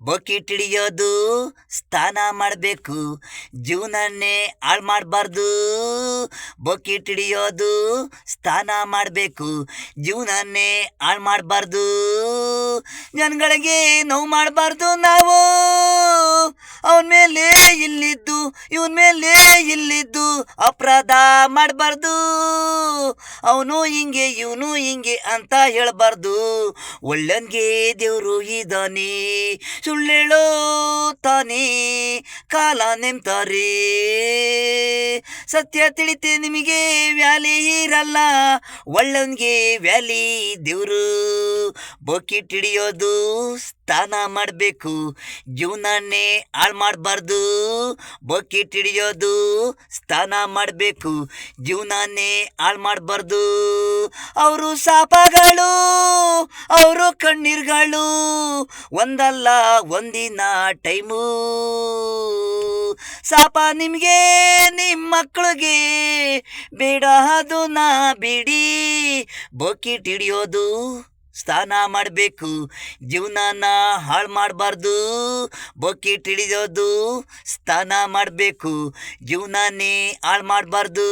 Bucket ಹಿಡಿಯೋದು ಸ್ನಾನ ಮಾಡಬೇಕು, ಜೀವನನ್ನೇ ಹಾಳು ಮಾಡಬಾರ್ದು. ಬಕೆಟ್ ಹಿಡಿಯೋದು ಸ್ನಾನ ಮಾಡಬೇಕು, ಜೀವನನ್ನೇ ಹಾಳು ಮಾಡಬಾರ್ದು. ಜನಗಳಿಗೆ ನೋವು ಮಾಡಬಾರ್ದು ನಾವು. ಅವನ ಮೇಲೆ ಇಲ್ಲಿದ್ದು ಇವನ ಮೇಲೆ ಇಲ್ಲಿದ್ದು ಅಪರಾಧ ಮಾಡಬಾರ್ದು. ಅವನು ಹಿಂಗೆ ಇವನು ಹಿಂಗೆ ಅಂತ ಹೇಳಬಾರ್ದು. ಒಳ್ಳನ್ಗೆ ದೇವರು ಇದ್ದಾನೆ, ಸುಳ್ಳೇಳೋ ತಾನೇ ಕಾಲ ನೆಮ್ತಾರೆ. ಸತ್ಯ ತಿಳಿತೆ ನಿಮಗೆ ವ್ಯಾಲಿ ಇರಲ್ಲ, ಒಳ್ಳನ್ಗೆ ವ್ಯಾಲಿ ದೇವರು. ಬಕೆಟ್ ಹಿಡಿಯೋದು ಸ್ನಾನ ಮಾಡಬೇಕು, ಜೀವನನ್ನೇ ಹಾಳು ಮಾಡಬಾರ್ದು. ಬಕೆಟ್ ಹಿಡಿಯೋದು ಸ್ನಾನ ಮಾಡಬೇಕು, ಜೀವನನ್ನೇ ಹಾಳು ಮಾಡಬಾರ್ದು. ಅವರು ಶಾಪಗಳು, ಅವರು ಕಣ್ಣೀರುಗಳು, ಒಂದಲ್ಲ ಒಂದಿನ ಟೈಮು. ಶಾಪ ನಿಮಗೆ ನಿಮ್ಮ ಮಕ್ಕಳಿಗೆ ಬೇಡ ಅದನ್ನ ಬಿಡಿ. ಬಕೆಟ್ ಹಿಡಿಯೋದು ಸ್ನಾನ ಮಾಡಬೇಕು, ಜೀವನನ ಹಾಳು ಮಾಡಬಾರ್ದು. ಬಕೆಟ್ ಹಿಡಿಯೋದು ಸ್ನಾನ ಮಾಡಬೇಕು, ಜೀವನನೇ ಹಾಳು ಮಾಡಬಾರ್ದು.